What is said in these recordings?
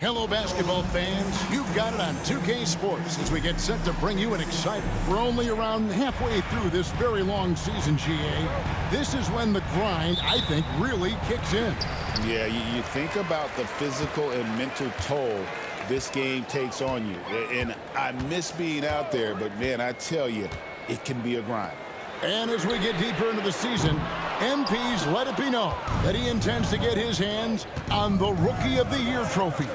Hello, basketball fans. You've got it on 2K Sports as we get set to bring you an exciting. We're only around halfway through this very long season, GA. This is when the grind, I think, really kicks in. Yeah, you think about the physical and mental toll this game takes on you. And I miss being out there, but, man, I tell you, it can be a grind. And as we get deeper into the season, MP's let it be known that he intends to get his hands on the Rookie of the Year trophy.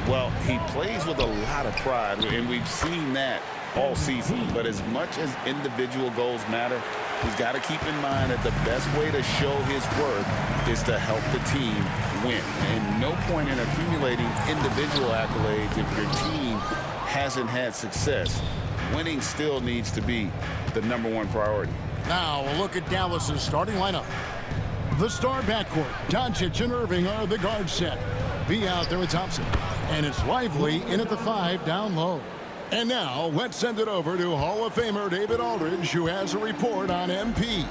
Well, he plays with a lot of pride, and we've seen that all season. But as much as individual goals matter, he's got to keep in mind that the best way to show his worth is to help the team win. And no point in accumulating individual accolades if your team hasn't had success. Winning still needs to be the #1 priority. Now, a look at Dallas's starting lineup. The star backcourt, Doncic and Irving are the guard set. Be out there with Thompson. And it's Lively in at the 5 down low. And now, let's send it over to Hall of Famer David Aldridge, who has a report on MP.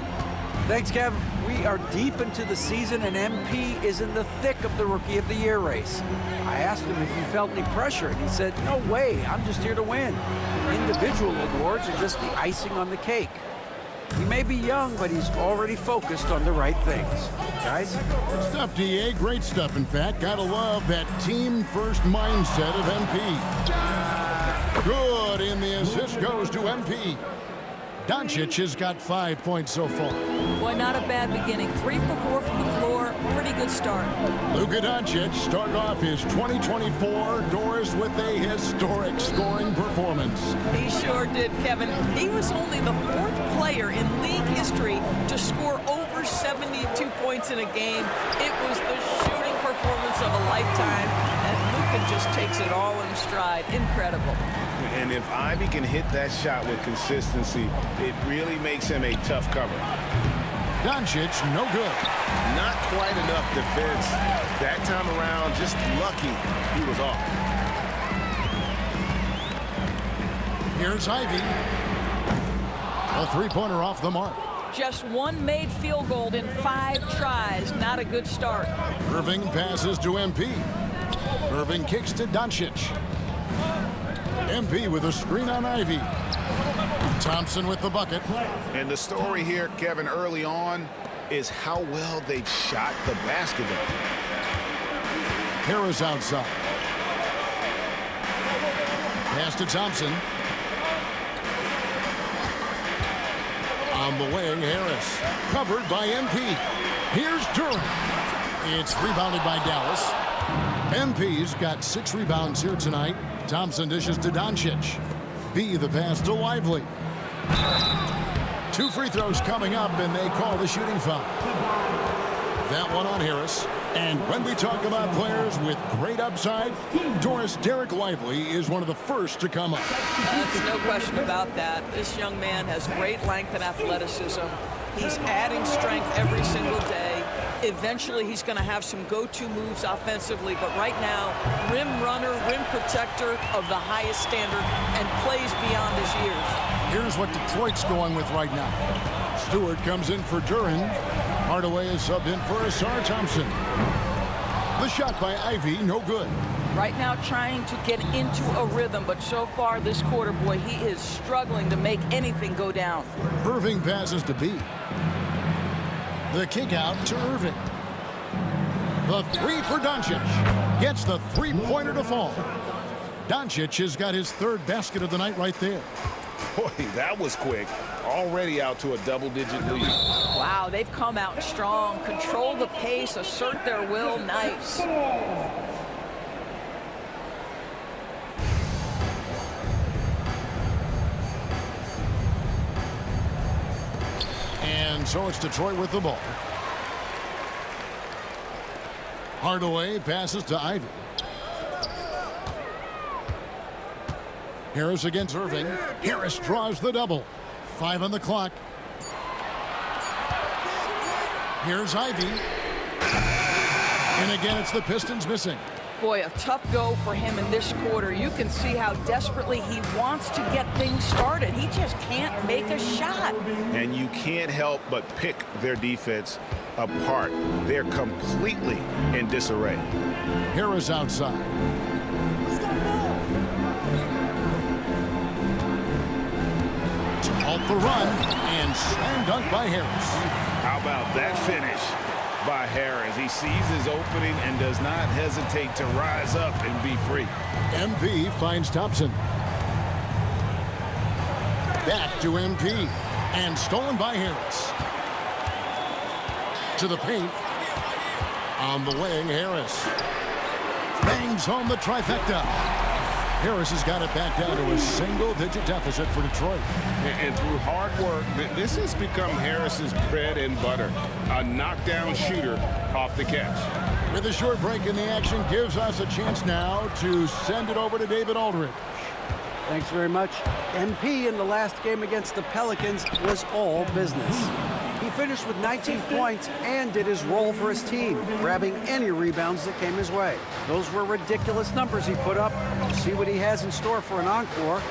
Thanks, Kev. We are deep into the season, and MP is in the thick of the Rookie of the Year race. I asked him if he felt any pressure, and he said, "No way, I'm just here to win. Individual awards are just the icing on the cake." He may be young, but he's already focused on the right things. Guys? Good stuff, DA. Great stuff, in fact. Gotta love that team-first mindset of MP. Good, and the assist goes to MP. Doncic has got 5 points so far. Boy, not a bad beginning. 3 for 4 from the floor. Pretty good start. Luka Doncic started off his 2024 Doris with a historic scoring performance. He sure did, Kevin. He was only the 4th player in league history to score over 72 points in a game. It was the shooting performance of a lifetime, and Luka just takes it all in stride. Incredible. And if Ivy can hit that shot with consistency, it really makes him a tough cover. Doncic, no good. Not quite enough defense. That time around, just lucky he was off. Here's Ivy. A three-pointer off the mark. Just one made field goal in 5 tries. Not a good start. Irving passes to MP. Irving kicks to Doncic. MP with a screen on Ivy. Thompson with the bucket. And the story here, Kevin, early on is how well they shot the basketball. Harris outside. Pass to Thompson. On the wing, Harris. Covered by MP. Here's Durant. It's rebounded by Dallas. MP's got 6 rebounds here tonight. Thompson dishes to Doncic. B the pass to Lively. 2 free throws coming up, and they call the shooting foul. That one on Harris. And when we talk about players with great upside, Derek Lively is one of the first to come up. That's no question about that. This young man has great length and athleticism. He's adding strength every single day. Eventually, he's going to have some go-to moves offensively, but right now, rim runner, rim protector of the highest standard, and plays beyond his years. Here's what Detroit's going with right now. Stewart comes in for Duran. Hardaway is subbed in for Asar Thompson. The shot by Ivy, no good. Right now, trying to get into a rhythm, but so far this quarter, boy, he is struggling to make anything go down. Irving passes to B. The kick out to Irving. The 3 for Doncic. Gets the 3-pointer to fall. Doncic has got his 3rd basket of the night right there. Boy, that was quick. Already out to a double-digit lead. Wow, they've come out strong. Control the pace, assert their will. Nice. And so it's Detroit with the ball. Hardaway passes to Ivy. Harris against Irving. Harris draws the double. 5 on the clock. Here's Ivy. And again, it's the Pistons missing. Boy, a tough go for him in this quarter. You can see how desperately he wants to get things started. He just can't make a shot. And you can't help but pick their defense apart. They're completely in disarray. Harris outside. the run, and slam dunk by Harris. How about that finish by Harris? He sees his opening and does not hesitate to rise up and be free. MP finds Thompson. Back to MP, and stolen by Harris. To the paint. On the wing, Harris bangs home the trifecta. Harris has got it back down to a single-digit deficit for Detroit. And through hard work, this has become Harris's bread and butter. A knockdown shooter off the catch. With a short break in the action, gives us a chance now to send it over to David Aldridge. Thanks very much. MP in the last game against the Pelicans was all business. He finished with 19 points and did his role for his team, grabbing any rebounds that came his way. Those were ridiculous numbers he put up. See what he has in store for an encore.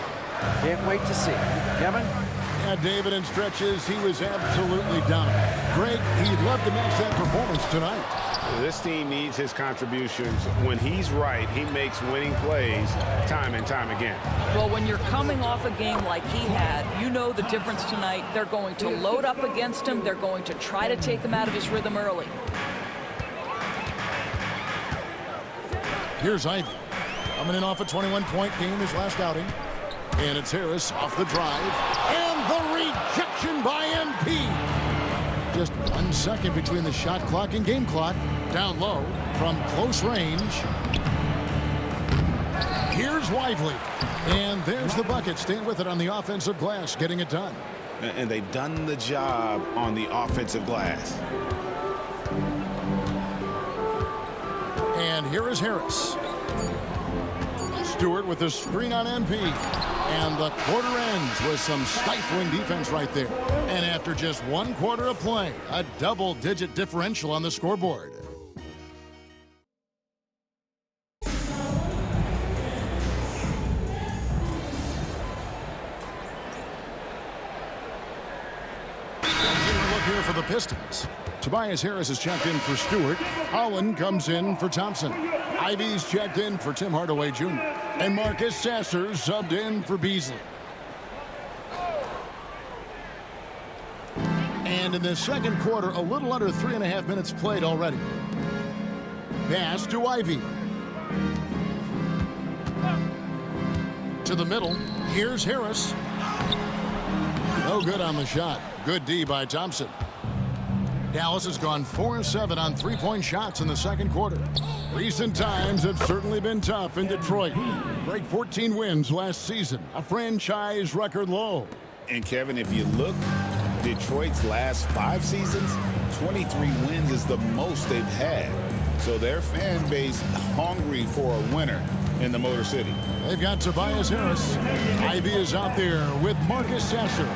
Can't wait to see. Kevin? Yeah, David, in stretches, he was absolutely dominant. Greg, he'd love to match that performance tonight. This team needs his contributions. When he's right, he makes winning plays time and time again. Well, when you're coming off a game like he had, you know the difference tonight. They're going to load up against him. They're going to try to take him out of his rhythm early. Here's Ivy. Coming in off a 21-point game his last outing. And it's Harris off the drive. And the rejection by MP. Just 1 second between the shot clock and game clock. Down low from close range. Here's Lively. And there's the bucket. Staying with it on the offensive glass, getting it done. And they've done the job on the offensive glass. And here is Harris. Stewart with the screen on MP. And the quarter ends with some stifling defense right there. And after just 1 quarter of play, a double-digit differential on the scoreboard. Look here for the Pistons. Tobias Harris is checked in for Stewart. Holland comes in for Thompson. Ivy's checked in for Tim Hardaway Jr. And Marcus Sasser subbed in for Beasley. And in the second quarter, a little under 3.5 minutes played already. Pass to Ivy. To the middle. Here's Harris. No good on the shot. Good D by Thompson. Dallas has gone 4-7 on three-point shots in the second quarter. Recent times have certainly been tough in Detroit. Break 14 wins last season, a franchise record low. And Kevin, if you look, Detroit's last 5 seasons, 23 wins is the most they've had. So their fan base hungry for a winner in the Motor City. They've got Tobias Harris. Ivy is out there with Marcus Sasser.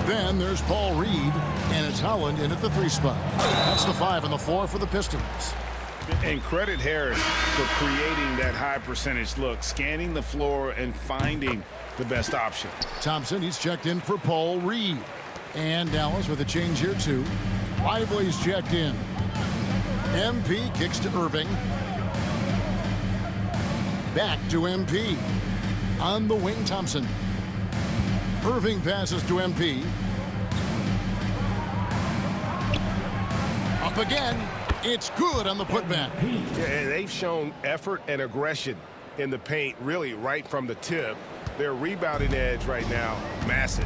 Then there's Paul Reed, and it's Holland in at the 3 spot. That's the 5 and the 4 for the Pistons. And credit Harris for creating that high percentage look, scanning the floor and finding the best option. Thompson, he's checked in for Paul Reed. And Dallas with a change here too. Lively's checked in. MP kicks to Irving. Back to MP. On the wing, Thompson. Irving passes to MP. Up again. It's good on the putback. Yeah, they've shown effort and aggression in the paint, really right from the tip. Their rebounding edge right now, massive.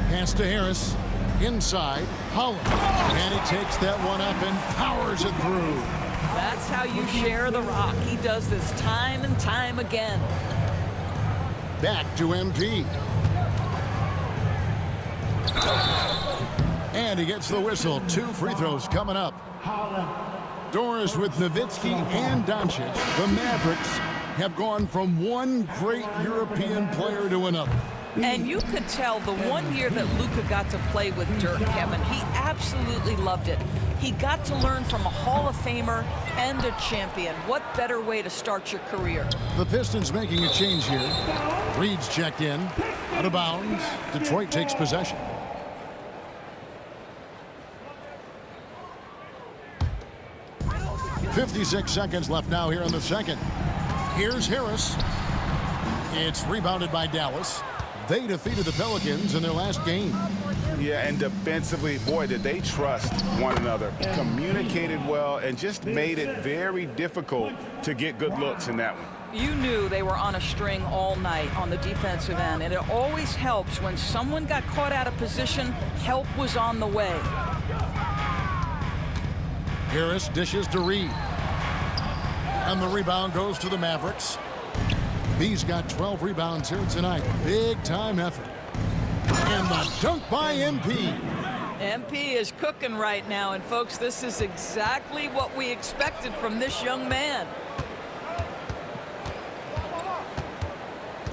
Pass to Harris. Inside. Holland. And he takes that one up and powers it through. That's how you share the rock. He does this time and time again. Back to MP. And he gets the whistle. 2 free throws coming up. Doris with Nowitzki and Doncic. The Mavericks have gone from one great European player to another. And you could tell the 1 year that Luka got to play with Dirk, Kevin, he absolutely loved it. He got to learn from a Hall of Famer and a champion. What better way to start your career? The Pistons making a change here. Reed's checked in. Out of bounds. Detroit takes possession. .56 seconds left now here in the second. Here's Harris. It's rebounded by Dallas. They defeated the Pelicans in their last game. Yeah, and defensively, boy, did they trust one another. Communicated well and just made it very difficult to get good looks in that one. You knew they were on a string all night on the defensive end, and it always helps when someone got caught out of position, help was on the way. Harris dishes to Reed. And the rebound goes to the Mavericks. He's got 12 rebounds here tonight. Big-time effort. And the dunk by MP. MP is cooking right now, and folks, this is exactly what we expected from this young man.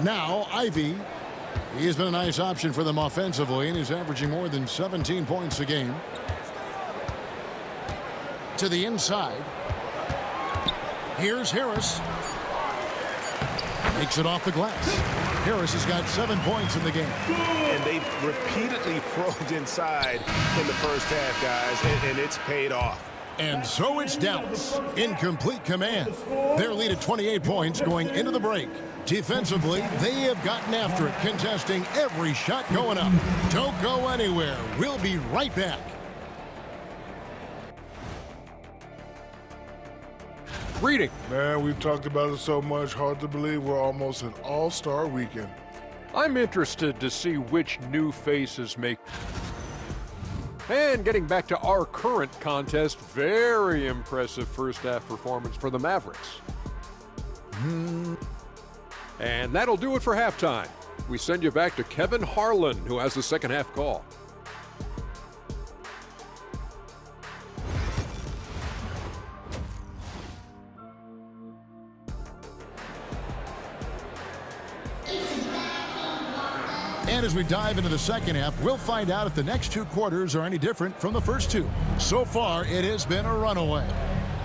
Now, Ivy. He has been a nice option for them offensively, and he's averaging more than 17 points a game. To the inside. Here's Harris. Takes it off the glass. Harris has got 7 points in the game. And they've repeatedly probed inside in the first half, guys, and it's paid off. And so it's Dallas in complete command. Their lead at 28 points going into the break. Defensively, they have gotten after it, contesting every shot going up. Don't go anywhere. We'll be right back. Reading. Man, we've talked about it so much, hard to believe we're almost an all-star weekend. I'm interested to see which new faces make. And getting back to our current contest, very impressive first half performance for the Mavericks. And that'll do it for halftime. We send you back to Kevin Harlan, who has the second half call. And as we dive into the second half, we'll find out if the next two quarters are any different from the first two. So far, it has been a runaway.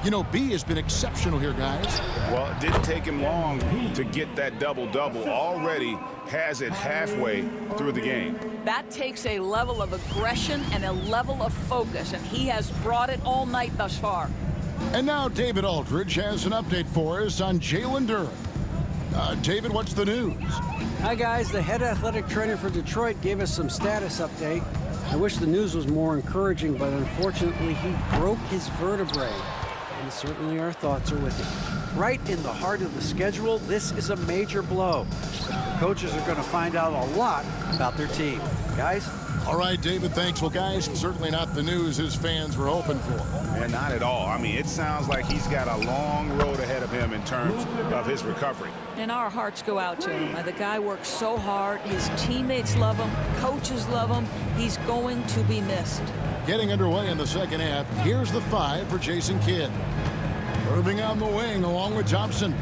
You know, B has been exceptional here, guys. Well, it didn't take him long to get that double-double. Already has it halfway through the game. That takes a level of aggression and a level of focus, and he has brought it all night thus far. And now David Aldridge has an update for us on Jalen Duren. David, what's the news? Hi, guys. The head athletic trainer for Detroit gave us some status update. I wish the news was more encouraging, but unfortunately, he broke his vertebrae. And certainly our thoughts are with him. Right in the heart of the schedule, this is a major blow. The coaches are going to find out a lot about their team. Guys? All right, David, thanks. Well, guys, certainly not the news his fans were hoping for. And not at all. I mean, it sounds like he's got a long road ahead of him in terms of his recovery. And our hearts go out to him. The guy works so hard. His teammates love him. Coaches love him. He's going to be missed. Getting underway in the second half, here's the 5 for Jason Kidd. Irving on the wing along with Thompson.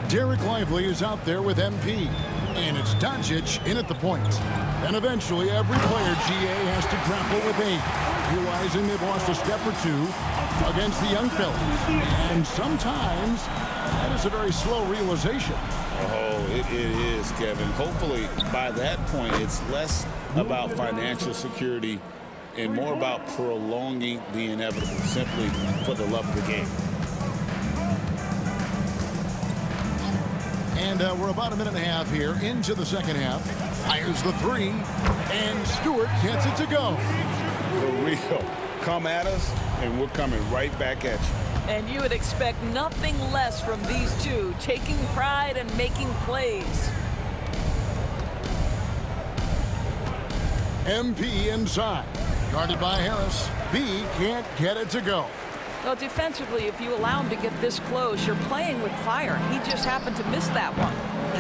Derek Lively is out there with MP. And it's Doncic in at the point. And eventually, every player, GA, has to grapple with age, realizing they've lost a step or two against the young fellas. And sometimes, that is a very slow realization. Oh, it is, Kevin. Hopefully, by that point, it's less about financial security and more about prolonging the inevitable, simply for the love of the game. And we're about a minute and a half here into the second half. Fires the 3, and Stewart gets it to go. For real. Come at us, and we're coming right back at you. And you would expect nothing less from these two, taking pride and making plays. MP inside. Guarded by Harris. B can't get it to go. Well, defensively, if you allow him to get this close, you're playing with fire. He just happened to miss that one.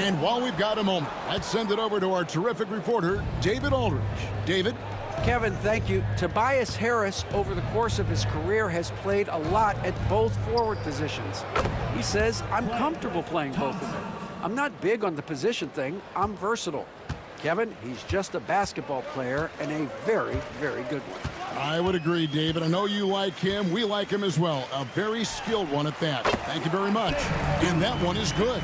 And while we've got a moment, let's send it over to our terrific reporter, David Aldridge. David? Kevin, thank you. Tobias Harris, over the course of his career, has played a lot at both forward positions. He says, I'm comfortable playing both of them. I'm not big on the position thing. I'm versatile. Kevin, he's just a basketball player and a very, very good one. I would agree, David. I know you like him. We like him as well. A very skilled one at that. Thank you very much. And that one is good.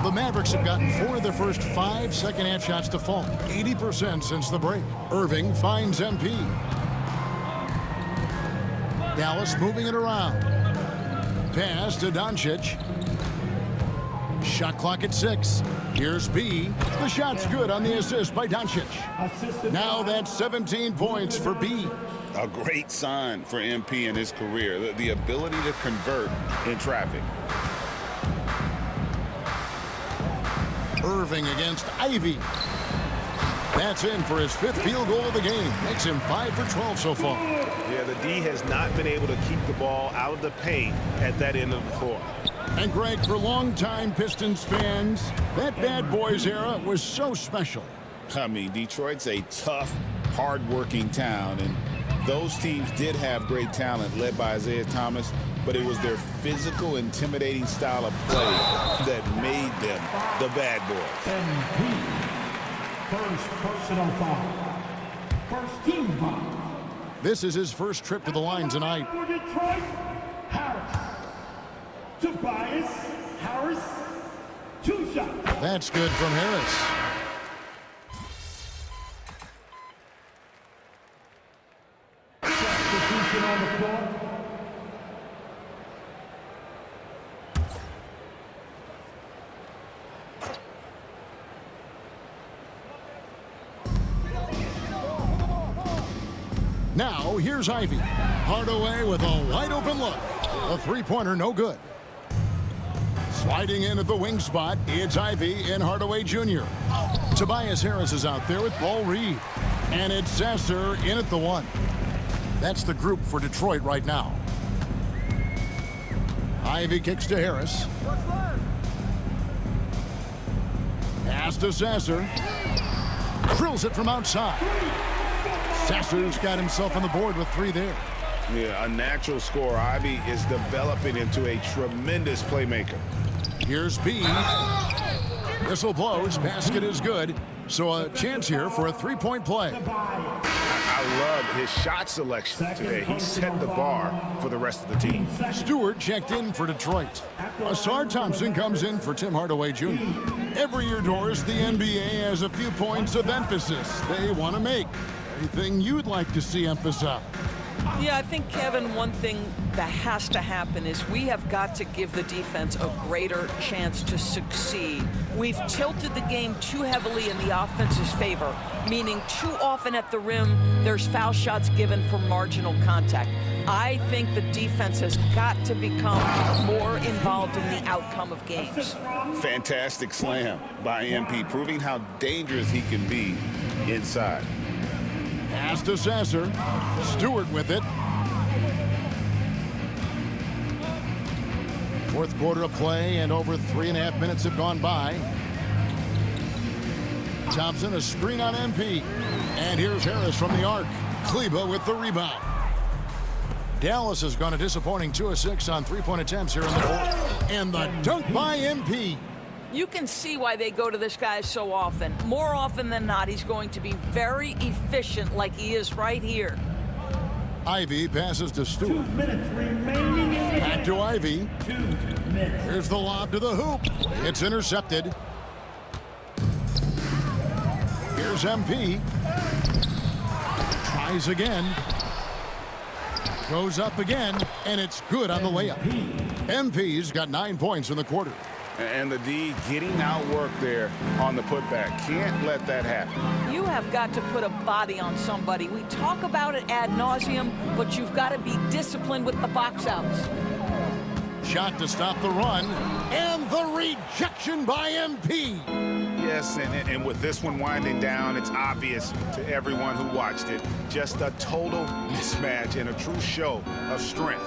The Mavericks have gotten 4 of their first 5 second-half shots to fall. 80% since the break. Irving finds MP. Dallas moving it around. Pass to Doncic. Shot clock at 6. Here's B. The shot's good on the assist by Doncic. Now that's 17 points for B. A great sign for MP in his career, the ability to convert in traffic. Irving against Ivy. That's in for his 5th field goal of the game. Makes him 5 for 12 so far. Yeah, the D has not been able to keep the ball out of the paint at that end of the floor. And Greg, for longtime Pistons fans, that bad boys era was so special. I mean, Detroit's a tough, hard-working town, and those teams did have great talent led by Isaiah Thomas, but it was their physical, intimidating style of play that made them the bad boys. MP. First personal foul. First team foul. This is his first trip to the line tonight. For Detroit, Harris. Tobias Harris. 2 shots. That's good from Harris. Substitution on the floor. Now, here's Ivy. Hardaway with a wide-open look. A three-pointer, no good. Sliding in at the wing spot, it's Ivy and Hardaway Jr. Tobias Harris is out there with Paul Reed. And it's Sasser in at the 1. That's the group for Detroit right now. Ivy kicks to Harris. Pass to Sasser. Drills it from outside. Sasser's got himself on the board with 3 there. Yeah, a natural scorer. Ivy is developing into a tremendous playmaker. Here's B. Whistle blows. Basket is good. So a chance here for a 3-point play. I love his shot selection today. He set the bar for the rest of the team. Stewart checked in for Detroit. Asar Thompson comes in for Tim Hardaway Jr. Every year, Doris, the NBA has a few points of emphasis they want to make. Anything you'd like to see emphasize? Yeah, I think, Kevin, one thing that has to happen is we have got to give the defense a greater chance to succeed. We've tilted the game too heavily in the offense's favor, meaning too often at the rim, there's foul shots given for marginal contact. I think the defense has got to become more involved in the outcome of games. Fantastic slam by MP, proving how dangerous he can be inside. Pass to Sasser. Stewart with it. 4th quarter of play, and over 3.5 minutes have gone by. Thompson, a screen on MP. And here's Harris from the arc. Kleba with the rebound. Dallas has gone a disappointing 2 of 6 on 3-point attempts here in the 4th. And the dunk by MP. You can see why they go to this guy so often. More often than not, he's going to be very efficient like he is right here. Ivy passes to Stewart. 2 minutes remaining in the Back to Ivy. 2 minutes. Here's the lob to the hoop. It's intercepted. Here's MP. Tries again. Goes up again, and it's good on the layup. MP's got 9 points in the quarter. And the D getting outworked there on the putback. Can't let that happen. You have got to put a body on somebody. We talk about it ad nauseum, but you've got to be disciplined with the box outs. Shot to stop the run, and the rejection by MP. Yes, and with this one winding down, it's obvious to everyone who watched it. Just a total mismatch and a true show of strength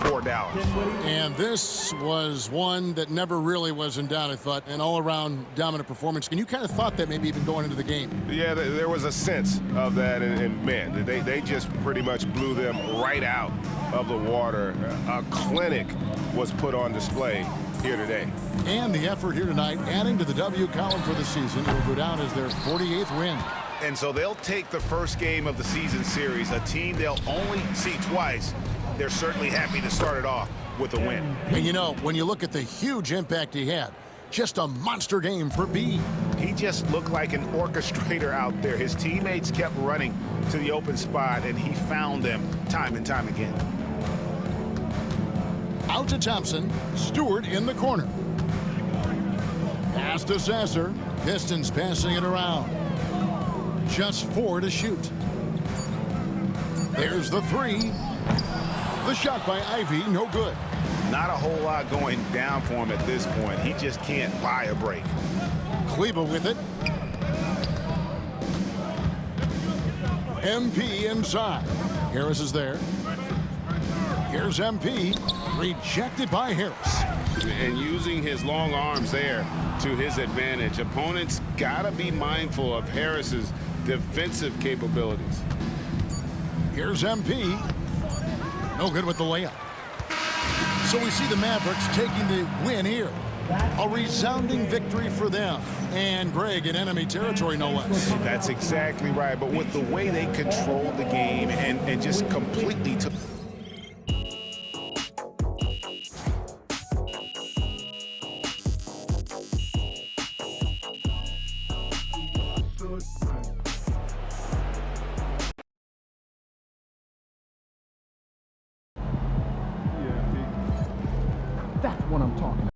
for Dallas. And this was one that never really was in doubt, I thought, an all-around dominant performance. And you kind of thought that maybe even going into the game. Yeah, there was a sense of that, and man, they just pretty much blew them right out of the water. A clinic was put on display here today. And the effort here tonight, adding to the W column for the season, will go down as their 48th win. And so they'll take the first game of the season series, a team they'll only see twice. They're certainly happy to start it off with a win. And you know, when you look at the huge impact he had, just a monster game for B. He just looked like an orchestrator out there. His teammates kept running to the open spot, and he found them time and time again. Out to Thompson. Stewart in the corner. Pass to Sasser. Pistons passing it around. Just 4 to shoot. There's the 3. The shot by Ivy, no good. Not a whole lot going down for him at this point. He just can't buy a break. Kleba with it. MP inside. Harris is there. Here's MP. Rejected by Harris. And using his long arms there to his advantage. Opponents got to be mindful of Harris's defensive capabilities. Here's MP. No good with the layup. So we see the Mavericks taking the win here. A resounding victory for them. And Greg in enemy territory, no less. That's exactly right. But with the way they controlled the game and just completely took... That's what I'm talking about.